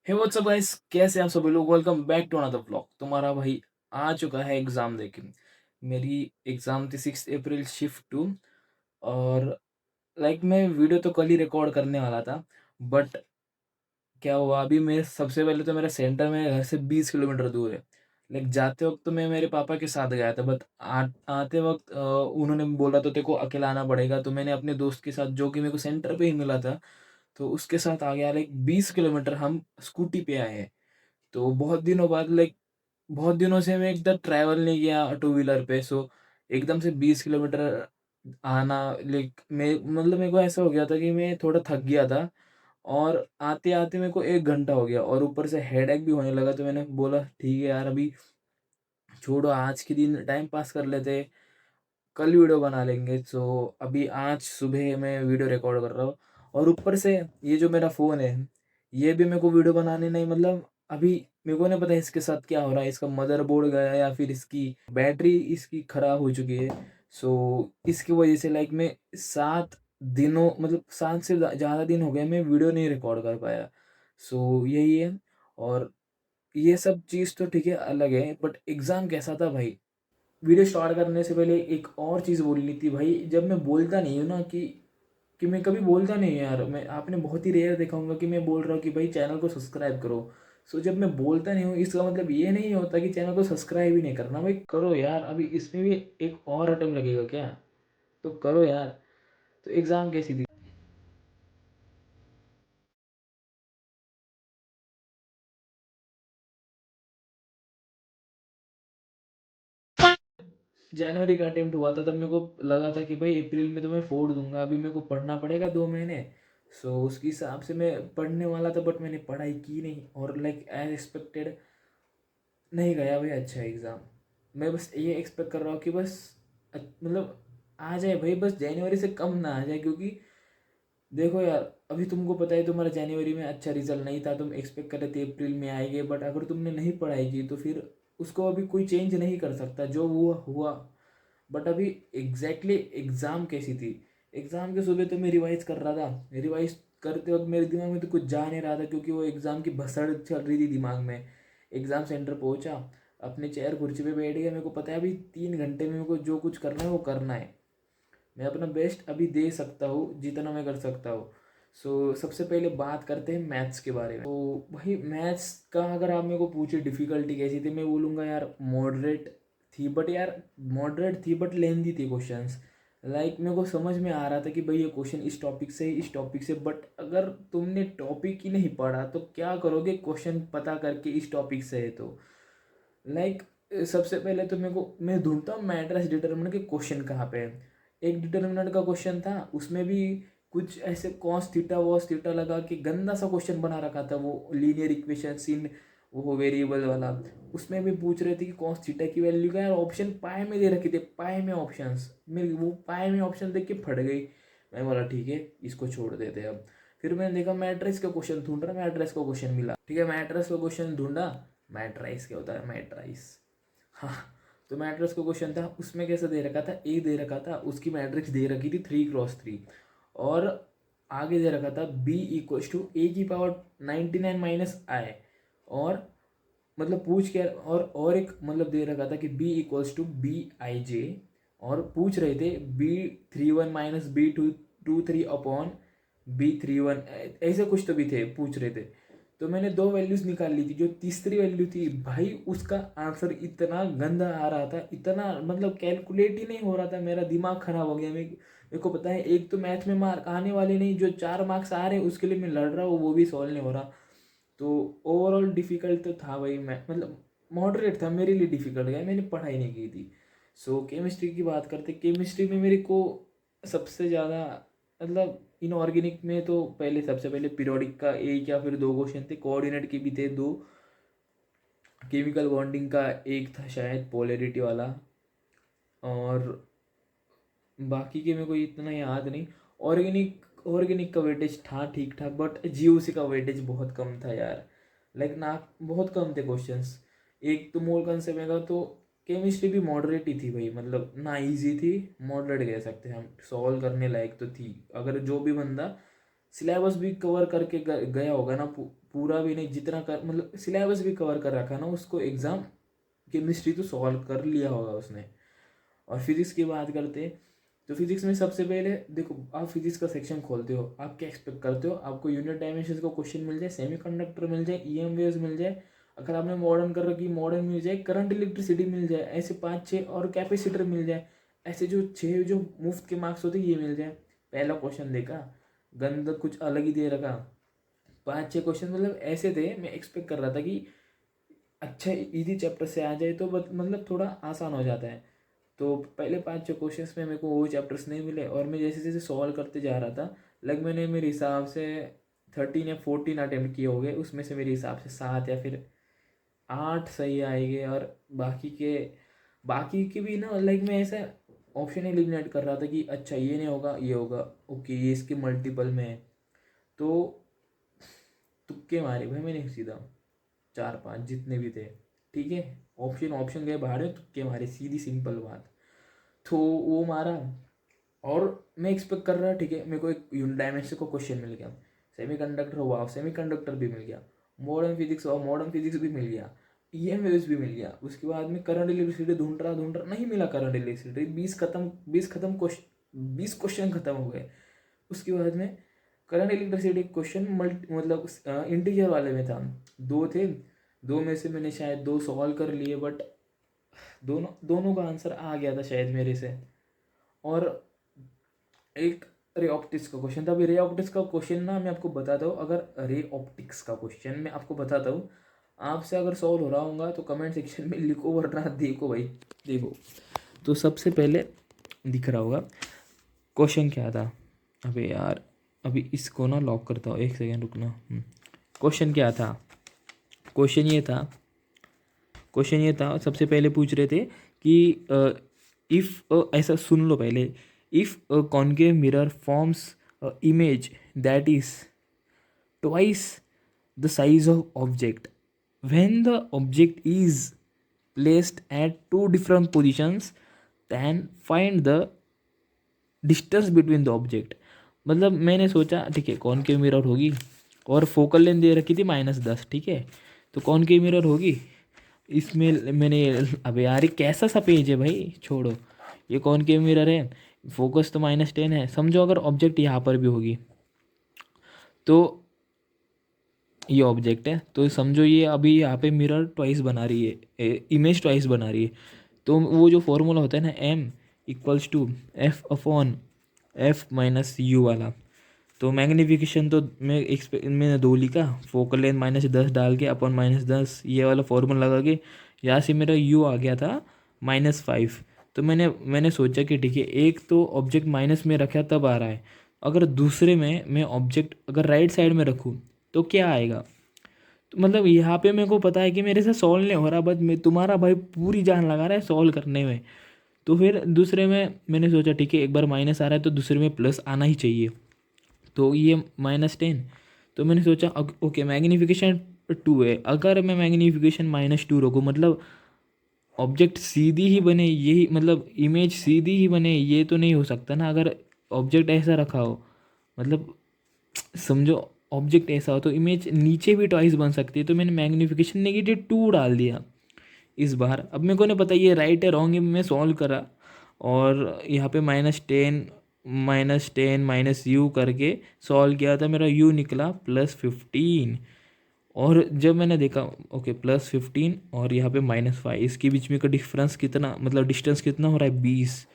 हे WhatsApp guys, कैसे हैं आप सभी लोग। Welcome back to another vlog. तुम्हारा भाई आ चुका है एग्जाम देके। मेरी एग्जाम थी 6 अप्रैल शिफ्ट टू। और मैं वीडियो तो कल ही रिकॉर्ड करने वाला था। बट क्या हुआ, अभी मेरे सबसे पहले तो मेरा सेंटर मेरे घर से 20 किलोमीटर दूर है। जाते वक्त तो मैं मेरे पापा के साथ गया था, बट आते वक्त उन्होंने बोला तो तेरे को अकेला आना पड़ेगा, तो मैंने अपने दोस्त के साथ, जो कि मेरे को सेंटर पे ही मिला था, तो उसके साथ आ गया। 20 किलोमीटर हम स्कूटी पे आए हैं। तो बहुत दिनों बाद, बहुत दिनों से मैं एकदम ट्रैवल नहीं किया टू व्हीलर पे। सो एकदम से 20 किलोमीटर आना, मैं मेरे को ऐसा हो गया था कि मैं थोड़ा थक गया था। और आते आते मेरे को 1 घंटा हो गया और ऊपर से हेडेक भी होने लगा। तो मैंने बोला ठीक है यार, अभी छोड़ो, आज के दिन टाइम पास कर लेते, कल वीडियो बना लेंगे। सो अभी आज सुबह मैं वीडियो रिकॉर्ड कर रहा हूँ। और ऊपर से ये जो मेरा फ़ोन है, ये भी मेरे को वीडियो बनाने नहीं, अभी मेरे को नहीं पता इसके साथ क्या हो रहा है। इसका मदरबोर्ड गया है या फिर इसकी बैटरी इसकी ख़राब हो चुकी है। सो इसकी वजह से मैं 7 दिनों, 7 से ज़्यादा दिन हो गए मैं वीडियो नहीं रिकॉर्ड कर पाया। सो यही है। और ये सब चीज़ तो ठीक है, अलग है, बट एग्ज़ाम कैसा था भाई। वीडियो स्टार्ट करने से पहले एक और चीज़ बोलनी थी भाई। जब मैं बोलता नहीं हूँ ना कि मैं कभी बोलता नहीं हूँ यार, मैं आपने बहुत ही रेयर देखा होगा कि मैं बोल रहा हूँ कि भाई चैनल को सब्सक्राइब करो। सो जब मैं बोलता नहीं हूँ, इसका मतलब ये नहीं होता कि चैनल को सब्सक्राइब ही नहीं करना। भाई करो यार, अभी इसमें भी एक और अटेम्प्ट लगेगा क्या? तो करो यार। तो एग्ज़ाम कैसी थी? जनवरी का अटेम्प्ट हुआ था, तब मेरे को लगा था कि भाई अप्रैल में तो मैं फोड़ दूंगा, अभी मेरे को पढ़ना पड़ेगा 2 महीने। सो उसके हिसाब से मैं पढ़ने वाला था, बट मैंने पढ़ाई की नहीं और एज एक्सपेक्टेड नहीं गया भाई अच्छा एग्ज़ाम। मैं बस ये एक्सपेक्ट कर रहा हूँ कि बस आ जाए भाई, बस जनवरी से कम ना आ जाए। क्योंकि देखो यार, अभी तुमको पता है तुम्हारा जनवरी में अच्छा रिजल्ट नहीं था, तुम एक्सपेक्ट कर रहे थे अप्रैल में आएंगे, बट अगर तुमने नहीं पढ़ाई की तो फिर उसको अभी कोई चेंज नहीं कर सकता, जो हुआ हुआ। बट अभी एग्जैक्टली एग्ज़ाम कैसी थी? एग्ज़ाम के सुबह तो मैं रिवाइज कर रहा था, रिवाइज करते वक्त मेरे दिमाग में तो कुछ जा नहीं रहा था, क्योंकि वो एग्ज़ाम की भसड़ चल रही थी दिमाग में। एग्ज़ाम सेंटर पहुंचा, अपने चेयर कुर्सी पे बैठ गया। मेरे को पता है अभी 3 घंटे में मेरे को जो कुछ करना है वो करना है। मैं अपना बेस्ट अभी दे सकता हूँ, जितना मैं कर सकता हूँ। सो सबसे पहले बात करते हैं मैथ्स के बारे में। तो भाई मैथ्स का अगर आप मेरे को पूछे डिफ़िकल्टी कैसी थी, मैं बोलूँगा यार मॉडरेट थी। बट यार मॉडरेट थी बट लेंदी थी क्वेश्चंस। मेरे को समझ में आ रहा था कि भाई ये क्वेश्चन इस टॉपिक से इस टॉपिक से, बट अगर तुमने टॉपिक ही नहीं पढ़ा तो क्या करोगे क्वेश्चन पता करके इस टॉपिक से है तो। लाइक सबसे पहले तो मेरे को मैं ढूंढता हूँ मैट्रिक्स डिटर्मिनेंट के क्वेश्चन कहाँ पे है। एक डिटर्मिनेंट का क्वेश्चन था, उसमें भी कुछ ऐसे कॉस थीटा वॉस थीटा लगा के गंदा सा क्वेश्चन बना रखा था, वो लीनियर इक्वेशन इन वो वेरिएबल वाला। उसमें भी पूछ रहे थे कि कॉस थीटा की वैल्यू क्या है, और ऑप्शन पाए में दे रखे थे, पाए में ऑप्शंस। मेरे वो पाए में ऑप्शन देख के फट गई। मैं बोला ठीक है, इसको छोड़ देते हैं अब। फिर मैंने देखा मैट्रिक्स का क्वेश्चन ढूंढ रहा, मैट्रिक्स का क्वेश्चन मिला। ठीक है, मैट्रिक्स का क्वेश्चन ढूंढा। मैट्राइस क्या होता है? मैट्राइस। हाँ। तो मैट्रिक्स का क्वेश्चन था, उसमें कैसे दे रखा था, ए दे रखा था, उसकी मैट्रिक्स दे रखी थी 3x3। और आगे दे रखा था बी इक्वल्स टू ए की पावर 99 - i। और पूछ के, और एक दे रखा था कि बी इक्वल्स टू BIJ। और पूछ रहे थे B31 - B23 अपॉन B31, ऐसे कुछ तो भी थे पूछ रहे थे। तो मैंने दो वैल्यूज निकाल ली थी। जो तीसरी वैल्यू थी भाई, उसका आंसर इतना गंदा आ रहा था, इतना कैलकुलेट ही नहीं हो रहा था, मेरा दिमाग खराब हो गया। मेरे को पता है एक तो मैथ में मार्क आने वाले नहीं, जो 4 मार्क्स आ रहे हैं उसके लिए मैं लड़ रहा हूँ, वो भी सॉल्व नहीं हो रहा। तो ओवरऑल डिफ़िकल्ट तो था भाई। मैं मॉडरेट था, मेरे लिए डिफ़िकल्ट गया, मैंने पढ़ाई नहीं की थी। सो केमिस्ट्री की बात करते, केमिस्ट्री में मेरे को सबसे ज़्यादा इनऑर्गेनिक में तो पहले सबसे पहले पीरियोडिक का एक या फिर दो क्वेश्चन थे, कोऑर्डिनेट के भी थे दो, केमिकल बॉन्डिंग का एक था शायद पोलैरिटी वाला। और बाकी के मेरे को इतना याद नहीं। ऑर्गेनिक ऑर्गेनिक का वेटेज था ठीक ठाक, बट जीओसी का वेटेज बहुत कम था यार। ना, बहुत कम थे क्वेश्चंस। एक तो मोल कंसेप्ट का तो केमिस्ट्री भी मॉडरेट ही थी भाई, ना इजी थी, मॉडरेट कह सकते हैं हम, सॉल्व करने लायक तो थी। अगर जो भी बंदा सिलेबस भी कवर करके गया होगा ना, पूरा भी नहीं, जितना कर मतलब सिलेबस भी कवर कर रखा ना उसको, एग्ज़ाम केमिस्ट्री तो सॉल्व कर लिया होगा उसने। और फिजिक्स की बात करते हैं तो फिजिक्स में सबसे पहले देखो, आप फिजिक्स का सेक्शन खोलते हो, आप क्या एक्सपेक्ट करते हो, आपको यूनिट डायमेंशन को क्वेश्चन मिल जाए, सेमीकंडक्टर मिल जाए, ईएम वेव्स मिल जाए, अगर आपने मॉडर्न कर रखी मॉडर्न मिल जाए, करंट इलेक्ट्रिसिटी मिल जाए, ऐसे 5-6 और कैपेसिटर मिल जाए, ऐसे जो 6 जो मुफ्त के मार्क्स होते ये मिल जाए। पहला क्वेश्चन देखा, गंद कुछ अलग ही दे रखा, 5-6 क्वेश्चन मतलब ऐसे थे, मैं एक्सपेक्ट कर रहा था कि अच्छा इजी चैप्टर से आ जाए तो मतलब थोड़ा आसान हो जाता है। तो पहले 5-6 क्वेश्चंस में मेरे को वो चैप्टर्स नहीं मिले, और मैं जैसे जैसे सॉल्व करते जा रहा था, लग मैंने मेरे हिसाब से 13 या 14 अटेम्प्ट किए हो गए, उसमें से मेरे हिसाब से 7 या फिर 8 सही आएंगे, और बाकी के भी ना, लाइक मैं ऐसा ऑप्शन एलिमिनेट कर रहा था कि अच्छा ये नहीं होगा, ये होगा, ओके ये इसके मल्टीपल में है। तो तुक्के मारे भाई मैंने सीधा, 4-5 जितने भी थे, ठीक है, ऑप्शन ऑप्शन गए बाहर में, तुक्के मारे, सीधी सिंपल बात। तो वो मारा, और मैं एक्सपेक्ट कर रहा, ठीक है, मेरे को एक डायमेंशन को क्वेश्चन मिल गया, सेमीकंडक्टर हुआ, सेमीकंडक्टर भी मिल गया, मॉडर्न फिजिक्स हुआ, मॉडर्न फिजिक्स भी मिल गया, ईएम वेव्स भी मिल गया। उसके बाद में करंट इलेक्ट्रिसिटी ढूंढ रहा नहीं मिला, करंट इलेक्ट्रिसिटी 20 खत्म क्वेश्चन, 20 क्वेश्चन खत्म हो गए। उसके बाद में करंट इलेक्ट्रिसिटी क्वेश्चन मल्टी मतलब इंटीजर वाले में था, 2 थे, 2 में से मैंने शायद 2 सॉल्व कर लिए, बट दोनों दोनों का आंसर आ गया था शायद मेरे से। और एक रे ऑप्टिक्स का क्वेश्चन था। अभी रे ऑप्टिक्स का क्वेश्चन ना मैं आपको बताता हूँ, अगर रे ऑप्टिक्स का क्वेश्चन मैं आपको बताता हूँ, आपसे अगर सॉल्व हो रहा होगा तो कमेंट सेक्शन में लिखो, वरना देखो भाई, देखो। तो सबसे पहले दिख रहा होगा क्वेश्चन क्या था। अबे यार, अभी इसको ना लॉक करता हूँ, एक सेकेंड रुकना। क्वेश्चन क्या था, क्वेश्चन ये था, सबसे पहले पूछ रहे थे कि इफ़, ऐसा सुन लो पहले, if a concave mirror forms image that is twice the size of object, when the object is placed at two different positions, then find the distance between the object. मतलब मैंने सोचा ठीक है कॉनकेव मिरर होगी, और focal length दे रखी थी -10, ठीक है, तो कॉनकेव मिरर होगी। इसमें मैंने, अबे यार ये कैसा सा पेज है भाई, छोड़ो, ये कॉनकेव मिरर है, फोकस तो -10 है, समझो अगर ऑब्जेक्ट यहाँ पर भी होगी, तो ये ऑब्जेक्ट है, तो समझो ये अभी यहाँ पे मिरर ट्वाइस बना रही है, इमेज ट्वाइस बना रही है। तो वो जो फॉर्मूला होता है ना, M = F/F-U वाला, तो मैग्नीफिकेशन तो मैंने 2 लिखा, फोकल लेंथ -10 डाल के अपन -10 ये वाला फॉर्मूला लगा के, यहाँ से मेरा U आ गया था -5। तो मैंने सोचा कि ठीक है, एक तो ऑब्जेक्ट माइनस में रखा तब आ रहा है, अगर दूसरे में मैं ऑब्जेक्ट अगर राइट साइड में रखूँ तो क्या आएगा। तो मतलब यहाँ पे मेरे को पता है कि मेरे से सॉल्व नहीं हो रहा, बट मैं तुम्हारा भाई पूरी जान लगा रहा है सॉल्व करने में। तो फिर दूसरे में मैंने सोचा ठीक है, एक बार माइनस आ रहा है तो दूसरे में प्लस आना ही चाहिए, तो ये -10। तो मैंने सोचा ओके मैग्नीफिकेशन 2 है, अगर मैं मैग्नीफिकेशन -2 रखूँ, मतलब ऑब्जेक्ट सीधी ही बने, यही मतलब इमेज सीधी ही बने, ये तो नहीं हो सकता ना, अगर ऑब्जेक्ट ऐसा रखा हो, मतलब समझो ऑब्जेक्ट ऐसा हो तो इमेज नीचे भी ट्वाइस बन सकती है। तो मैंने मैग्नीफिकेशन -2 डाल दिया इस बार। अब मेरे को नहीं पता ये राइट है रॉन्ग है, मैं सॉल्व करा, और यहाँ पे -10 -U करके सॉल्व किया था, मेरा U निकला +15। और जब मैंने देखा ओके +15 और यहाँ पे -5, इसके बीच में का डिफरेंस कितना, मतलब डिस्टेंस कितना हो रहा है, 20।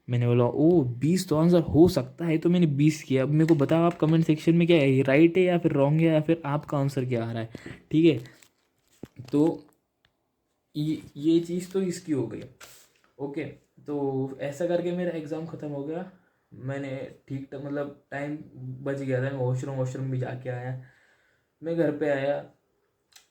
मैंने बोला ओ 20 तो आंसर हो सकता है, तो मैंने 20 किया। अब मेरे को बताओ आप कमेंट सेक्शन में क्या है, राइट है या फिर रॉन्ग है, या फिर आपका आंसर क्या आ रहा है, ठीक है। तो ये चीज़ तो इसकी हो गई, ओके। तो ऐसा करके मेरा एग्ज़ाम ख़त्म हो गया, मैंने ठीक मतलब टाइम बच गया था, मैं वॉशरूम भी जाके आया, मैं घर पे आया,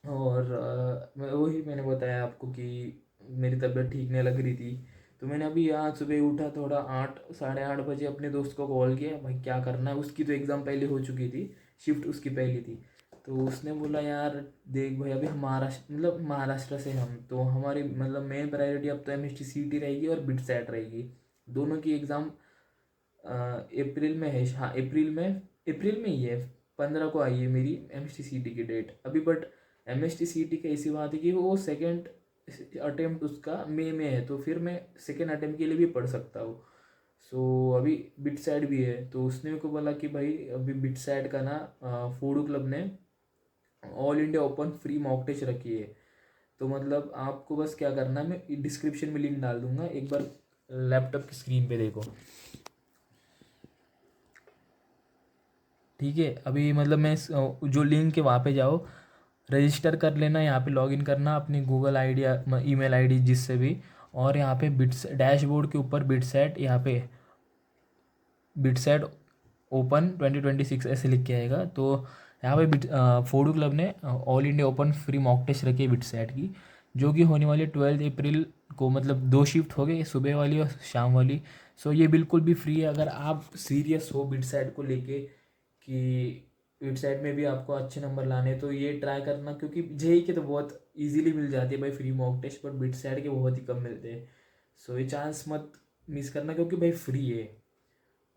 और मैं वही मैंने बताया आपको कि मेरी तबीयत ठीक नहीं लग रही थी। तो मैंने अभी आज सुबह उठा, थोड़ा 8 साढ़े 8 बजे अपने दोस्त को कॉल किया, भाई क्या करना है, उसकी तो एग्ज़ाम पहले हो चुकी थी, शिफ्ट उसकी पहली थी। तो उसने बोला यार देख भाई, अभी महाराष्ट्र से हम, तो हमारी मतलब मेन प्रायोरिटी अब तो MST CET रहेगी और बिट सेट रहेगी, दोनों की एग्ज़ाम अप्रैल में है। हाँ अप्रैल में ही है, 15 को आई है मेरी MST-CT की डेट अभी। बट MST-CT की ऐसी बात है कि वो सेकेंड अटेम्प्ट उसका मई में है, तो फिर मैं सेकेंड अटेम्प्ट के लिए भी पढ़ सकता हूँ। सो अभी बिट साइड भी है, तो उसने मेरे को बोला कि भाई अभी बिट साइड का ना फूडू क्लब ने all India open free mock test रखी है। तो मतलब आपको बस क्या करना है, मैं डिस्क्रिप्शन में लिंक डाल दूंगा, एक बार लैपटॉप की स्क्रीन पे देखो। ठीक है, अभी मतलब मैं जो लिंक है वहाँ पे जाओ, रजिस्टर कर लेना, यहाँ पे लॉगिन करना अपनी गूगल आईडी या ईमेल आईडी जिससे भी, और यहाँ पे बिट्स डैशबोर्ड के ऊपर बिटसेट, यहाँ पे बिटसेट ओपन 2026 ऐसे लिख के आएगा। तो यहाँ पे फोडू क्लब ने all India open free mock test रखी है बिटसेट की, जो कि होने वाली है 12 अप्रैल को। मतलब 2 शिफ्ट हो गए, सुबह वाली और शाम वाली। सो ये बिल्कुल भी फ्री है, अगर आप सीरियस हो बिटसेट को लेके कि वेबसाइट में भी आपको अच्छे नंबर लाने, तो ये ट्राई करना, क्योंकि जेई के तो बहुत इजीली मिल जाती है भाई फ्री मॉक टेस्ट, बट बिटसाइड के बहुत ही कम मिलते हैं। सो ये चांस मत मिस करना, क्योंकि भाई फ्री है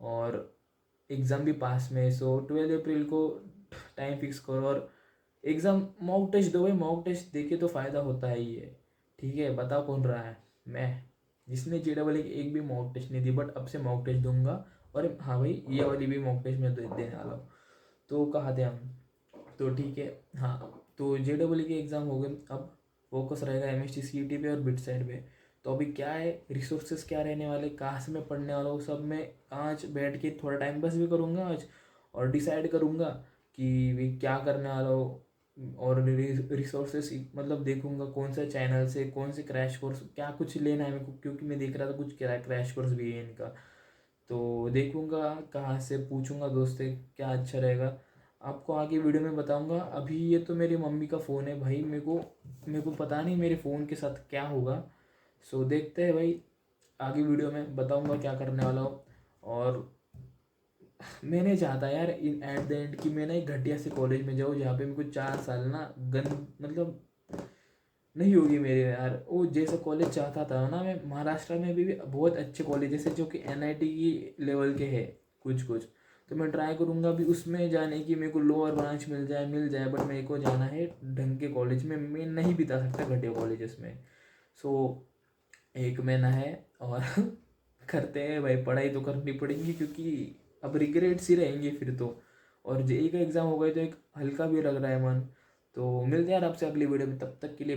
और एग्ज़ाम भी पास में है। सो 12 अप्रैल को टाइम फिक्स करो और एग्ज़ाम मॉक टेस्ट दो भाई। मॉक टेस्ट देके तो फ़ायदा होता है ही है। ठीक है, बताओ कौन रहा है? मैं, जिसने JEE एक भी मॉक टेस्ट नहीं दी, बट अब से मॉक टेस्ट दूंगा। और हाँ भाई, ये वाली भी मॉक टेस्ट मैं देने वाला हूँ। तो कहाँ थे हम? तो ठीक है, हाँ, तो JEE के एग्ज़ाम हो गए, अब फोकस रहेगा MST-CT पे और बिट साइड पे। तो अभी क्या है, रिसोर्सेज क्या रहने वाले, कहाँ से मैं पढ़ने वाला हूँ, सब मैं आज बैठ के थोड़ा टाइम पास भी करूँगा आज, और डिसाइड करूँगा कि भी क्या करने वाला हूँ। और रिसोर्सेस मतलब देखूंगा कौन सा चैनल से कौन से क्रैश कोर्स क्या कुछ लेना है मेरे को, क्योंकि मैं देख रहा था कुछ क्रैश कोर्स भी है इनका। तो देखूंगा कहाँ से पूछूंगा दोस्त से क्या अच्छा रहेगा, आपको आगे वीडियो में बताऊंगा। अभी ये तो मेरी मम्मी का फ़ोन है भाई, मेरे को पता नहीं मेरे फ़ोन के साथ क्या होगा। सो देखते हैं भाई, आगे वीडियो में बताऊंगा क्या करने वाला हूँ। और मैंने चाहता यार इन एट द एंड कि मैं ना एक घटिया से कॉलेज में जाऊँ, जहाँ पे मेरे को 4 साल ना गंद मतलब नहीं होगी मेरे यार। वो जैसा कॉलेज चाहता था ना मैं, महाराष्ट्र में भी बहुत अच्छे कॉलेज जैसे जो कि NIT की लेवल के हैं कुछ कुछ, तो मैं ट्राई करूँगा अभी उसमें जाने की। मेरे को लोअर ब्रांच मिल जाए, बट मेरे को जाना है ढंग के कॉलेज में, मैं नहीं बिता सकता घटिया कॉलेजेस में। सो 1 महीना है और करते हैं भाई, पढ़ाई तो करनी पड़ेगी, क्योंकि अब रिग्रेट्स ही रहेंगे फिर तो। और JEE का एग्ज़ाम हो गए तो एक हल्का भी लग रहा है मन। तो मिलते हैं यार आपसे अगली वीडियो में, तब तक के लिए